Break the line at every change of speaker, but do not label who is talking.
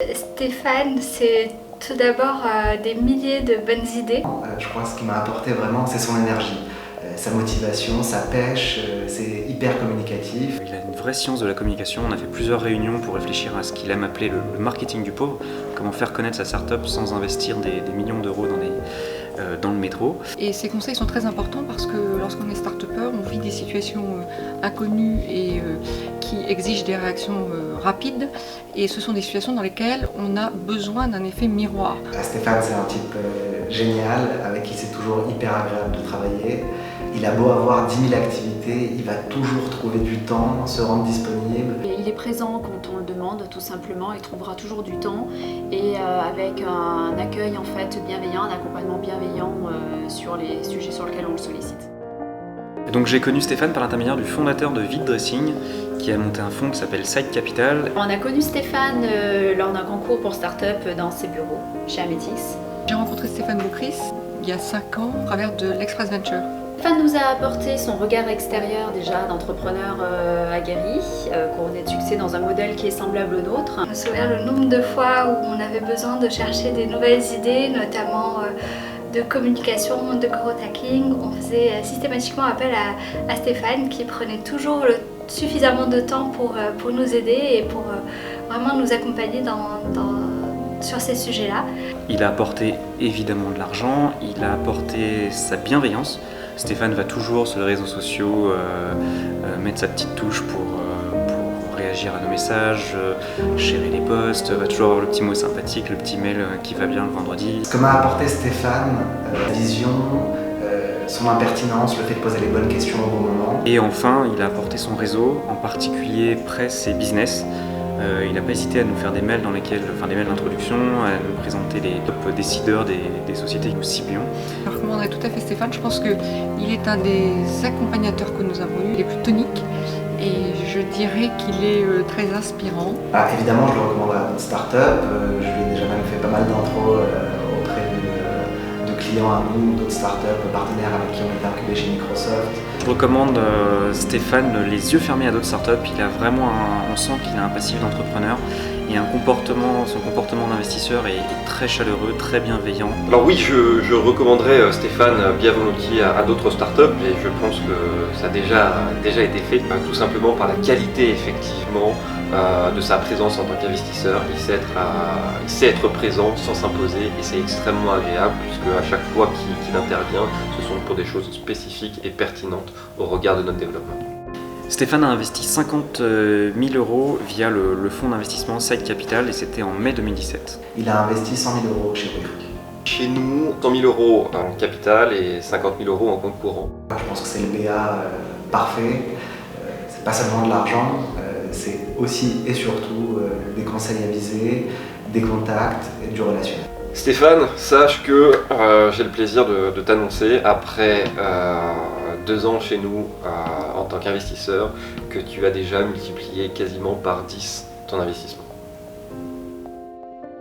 Stéphane, c'est tout d'abord des milliers de bonnes idées.
Je crois que ce qui m'a apporté vraiment, c'est son énergie, sa motivation, sa pêche, c'est hyper communicatif.
Il a une vraie science de la communication. On a fait plusieurs réunions pour réfléchir à ce qu'il aime appeler le marketing du pauvre, comment faire connaître sa start-up sans investir des millions d'euros dans le métro.
Et ces conseils sont très importants parce que lorsqu'on est start-upper, on vit des situations inconnues et qui exigent des réactions rapides. Et ce sont des situations dans lesquelles on a besoin d'un effet miroir.
Stéphane, c'est un type génial, avec qui c'est toujours hyper agréable de travailler. Il a beau avoir 10 000 activités, il va toujours trouver du temps, se rendre disponible.
Il est présent quand on le demande, tout simplement, il trouvera toujours du temps et avec un accueil en fait bienveillant, un accompagnement bienveillant sur les sujets sur lesquels on le sollicite.
Et donc j'ai connu Stéphane par l'intermédiaire du fondateur de Vide Dressing, qui a monté un fonds qui s'appelle Side Capital.
On a connu Stéphane lors d'un concours pour start-up dans ses bureaux chez Ametix.
J'ai rencontré Stéphane Boucris il y a 5 ans au travers de l'Express Venture.
Stéphane nous a apporté son regard extérieur déjà d'entrepreneur aguerri, couronné de succès dans un modèle qui est semblable au nôtre.
Je me souviens le nombre de fois où on avait besoin de chercher des nouvelles idées, notamment de communication, de growth hacking. On faisait systématiquement appel à Stéphane qui prenait toujours suffisamment de temps pour nous aider et pour vraiment nous accompagner sur ces sujets-là.
Il a apporté évidemment de l'argent, il a apporté sa bienveillance. Stéphane va toujours sur les réseaux sociaux mettre sa petite touche pour réagir à nos messages, sharer les posts, va toujours avoir le petit mot sympathique, le petit mail qui va bien le vendredi.
Ce que m'a apporté Stéphane, la vision, son impertinence, le fait de poser les bonnes questions au bon moment.
Et enfin, il a apporté son réseau, en particulier presse et business. Il n'a pas hésité à nous faire des mails des mails d'introduction, à nous présenter les top décideurs des sociétés que nous ciblions.
Je recommanderais tout à fait Stéphane. Je pense qu'il est un des accompagnateurs que nous avons eu, les plus toniques. Et je dirais qu'il est très inspirant.
Évidemment, je le recommanderais à notre start-up. Je lui ai déjà même fait pas mal d'intros auprès de clients à nous, d'autres start-up partenaires avec qui on est incubé chez Microsoft.
Je recommande Stéphane les yeux fermés à d'autres startups. Il a vraiment on sent qu'il a un passif d'entrepreneur et son comportement d'investisseur est très chaleureux, très bienveillant.
Alors oui, je recommanderais Stéphane bien volontiers à d'autres startups et je pense que ça a déjà été fait, tout simplement par la qualité effectivement de sa présence en tant qu'investisseur. Il sait être présent sans s'imposer et c'est extrêmement agréable puisque à chaque fois qu'il intervient, ce sont pour des choses spécifiques et pertinentes au regard de notre développement.
Stéphane a investi 50 000 € via le fonds d'investissement Side Capital et c'était en mai 2017.
Il a investi 100 000 € chez Wayfree.
Chez nous, 100 000 € en capital et 50 000 € en compte courant.
Je pense que c'est le BA parfait. C'est pas seulement de l'argent, c'est aussi et surtout des conseils avisés, des contacts et du relationnel.
Stéphane, sache que j'ai le plaisir de t'annoncer, après 2 ans chez nous en tant qu'investisseur, que tu as déjà multiplié quasiment par 10 ton investissement.